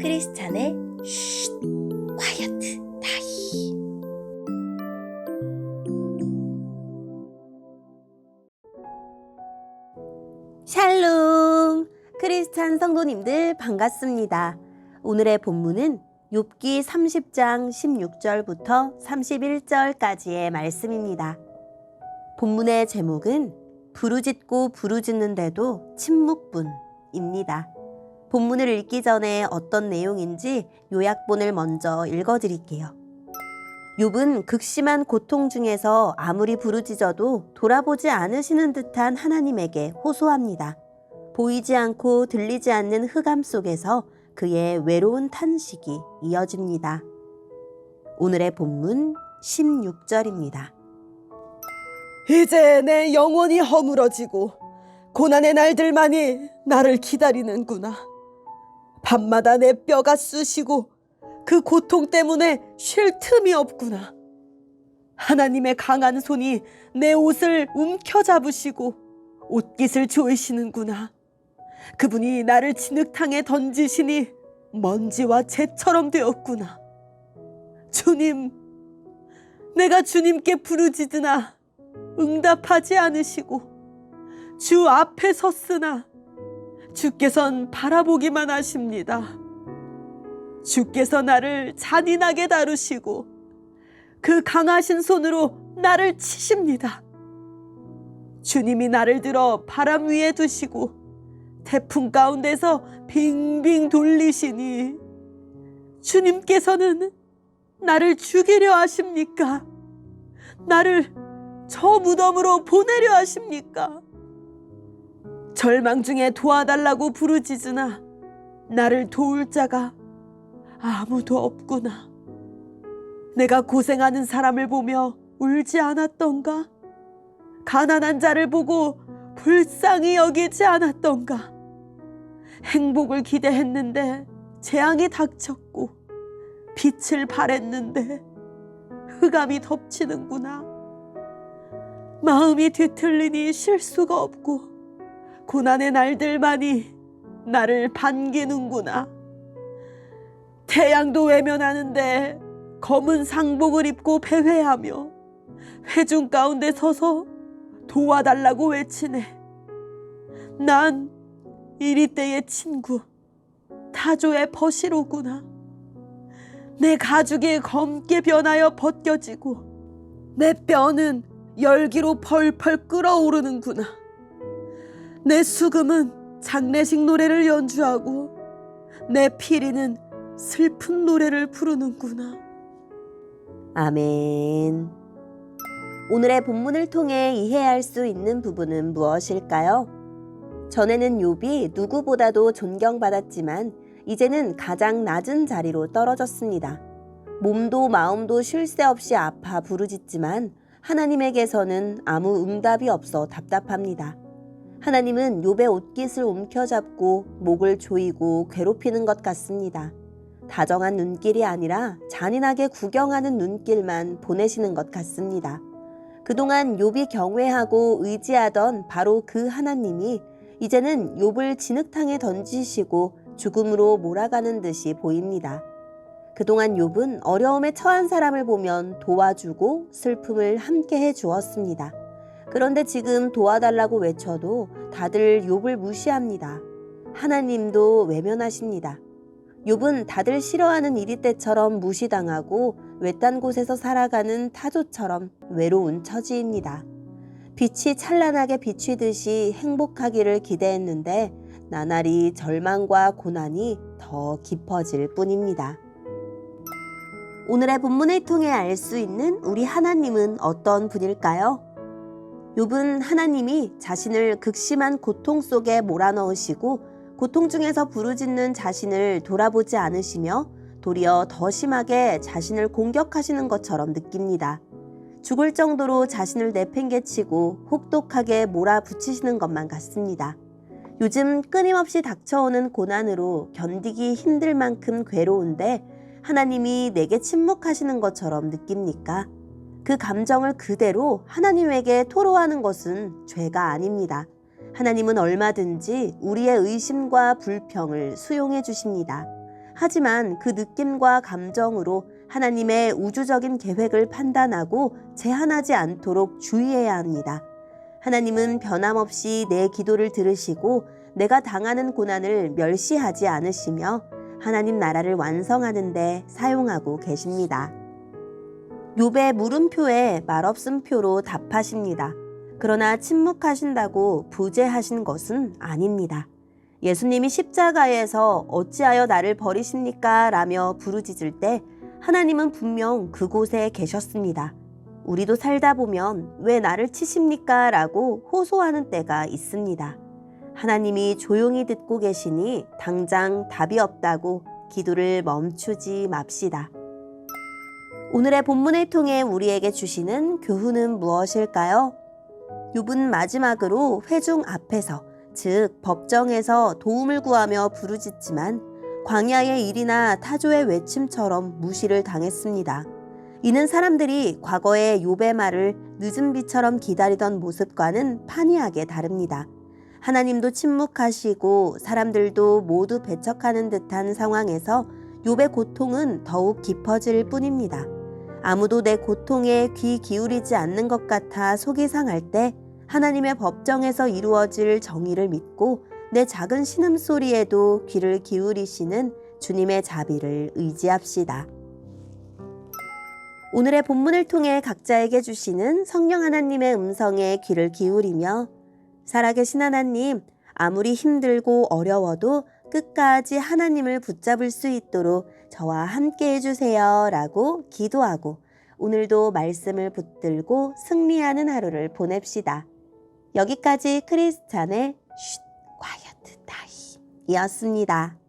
크리스찬의 쉿, 콰이어트 타임. 샬롬! 크리스찬 성도님들 반갑습니다. 오늘의 본문은 욥기 30장 16절부터 31절까지의 말씀입니다. 본문의 제목은 부르짖고 부르짖는데도 침묵뿐입니다. 본문을 읽기 전에 어떤 내용인지 요약본을 먼저 읽어드릴게요. 욥은 극심한 고통 중에서 아무리 부르짖어도 돌아보지 않으시는 듯한 하나님에게 호소합니다. 보이지 않고 들리지 않는 흑암 속에서 그의 외로운 탄식이 이어집니다. 오늘의 본문 16절입니다. 이제 내 영혼이 허물어지고 고난의 날들만이 나를 기다리는구나. 밤마다 내 뼈가 쑤시고 그 고통 때문에 쉴 틈이 없구나. 하나님의 강한 손이 내 옷을 움켜잡으시고 옷깃을 조이시는구나. 그분이 나를 진흙탕에 던지시니 먼지와 재처럼 되었구나. 주님, 내가 주님께 부르짖으나 응답하지 않으시고 주 앞에 섰으나 주께선 바라보기만 하십니다. 주께서 나를 잔인하게 다루시고 그 강하신 손으로 나를 치십니다. 주님이 나를 들어 바람 위에 두시고 태풍 가운데서 빙빙 돌리시니 주님께서는 나를 죽이려 하십니까? 나를 저 무덤으로 보내려 하십니까? 절망 중에 도와달라고 부르짖으나 나를 도울 자가 아무도 없구나. 내가 고생하는 사람을 보며 울지 않았던가? 가난한 자를 보고 불쌍히 여기지 않았던가? 행복을 기대했는데 재앙이 닥쳤고 빛을 바랬는데 흑암이 덮치는구나. 마음이 뒤틀리니 쉴 수가 없고 고난의 날들만이 나를 반기는구나. 태양도 외면하는데 검은 상복을 입고 배회하며 회중 가운데 서서 도와달라고 외치네. 난 이리때의 친구 타조의 버시로구나. 내 가죽이 검게 변하여 벗겨지고 내 뼈는 열기로 펄펄 끓어오르는구나. 내 수금은 장례식 노래를 연주하고 내 피리는 슬픈 노래를 부르는구나. 아멘. 오늘의 본문을 통해 이해할 수 있는 부분은 무엇일까요? 전에는 욥이 누구보다도 존경받았지만 이제는 가장 낮은 자리로 떨어졌습니다. 몸도 마음도 쉴 새 없이 아파 부르짖지만 하나님에게서는 아무 응답이 없어 답답합니다. 하나님은 욥의 옷깃을 움켜잡고 목을 조이고 괴롭히는 것 같습니다. 다정한 눈길이 아니라 잔인하게 구경하는 눈길만 보내시는 것 같습니다. 그동안 욥이 경외하고 의지하던 바로 그 하나님이 이제는 욥을 진흙탕에 던지시고 죽음으로 몰아가는 듯이 보입니다. 그동안 욥은 어려움에 처한 사람을 보면 도와주고 슬픔을 함께 해주었습니다. 그런데 지금 도와달라고 외쳐도 다들 욥을 무시합니다. 하나님도 외면하십니다. 욥은 다들 싫어하는 이리떼처럼 무시당하고 외딴 곳에서 살아가는 타조처럼 외로운 처지입니다. 빛이 찬란하게 비추듯이 행복하기를 기대했는데 나날이 절망과 고난이 더 깊어질 뿐입니다. 오늘의 본문을 통해 알 수 있는 우리 하나님은 어떤 분일까요? 욥은 하나님이 자신을 극심한 고통 속에 몰아넣으시고 고통 중에서 부르짖는 자신을 돌아보지 않으시며 도리어 더 심하게 자신을 공격하시는 것처럼 느낍니다. 죽을 정도로 자신을 내팽개치고 혹독하게 몰아붙이시는 것만 같습니다. 요즘 끊임없이 닥쳐오는 고난으로 견디기 힘들 만큼 괴로운데 하나님이 내게 침묵하시는 것처럼 느낍니까? 그 감정을 그대로 하나님에게 토로하는 것은 죄가 아닙니다. 하나님은 얼마든지 우리의 의심과 불평을 수용해 주십니다. 하지만 그 느낌과 감정으로 하나님의 우주적인 계획을 판단하고 제한하지 않도록 주의해야 합니다. 하나님은 변함없이 내 기도를 들으시고 내가 당하는 고난을 멸시하지 않으시며 하나님 나라를 완성하는 데 사용하고 계십니다. 욥의 물음표에 말없음표로 답하십니다. 그러나 침묵하신다고 부재하신 것은 아닙니다. 예수님이 십자가에서 어찌하여 나를 버리십니까? 라며 부르짖을 때 하나님은 분명 그곳에 계셨습니다. 우리도 살다 보면 왜 나를 치십니까? 라고 호소하는 때가 있습니다. 하나님이 조용히 듣고 계시니 당장 답이 없다고 기도를 멈추지 맙시다. 오늘의 본문을 통해 우리에게 주시는 교훈은 무엇일까요? 욥은 마지막으로 회중 앞에서, 즉 법정에서 도움을 구하며 부르짖지만 광야의 일이나 타조의 외침처럼 무시를 당했습니다. 이는 사람들이 과거의 욥의 말을 늦은 비처럼 기다리던 모습과는 판이하게 다릅니다. 하나님도 침묵하시고 사람들도 모두 배척하는 듯한 상황에서 욥의 고통은 더욱 깊어질 뿐입니다. 아무도 내 고통에 귀 기울이지 않는 것 같아 속이 상할 때 하나님의 법정에서 이루어질 정의를 믿고 내 작은 신음소리에도 귀를 기울이시는 주님의 자비를 의지합시다. 오늘의 본문을 통해 각자에게 주시는 성령 하나님의 음성에 귀를 기울이며 살아계신 하나님, 아무리 힘들고 어려워도 끝까지 하나님을 붙잡을 수 있도록 저와 함께 해주세요 라고 기도하고 오늘도 말씀을 붙들고 승리하는 하루를 보냅시다. 여기까지 크리스찬의 쉿, quiet time 이었습니다.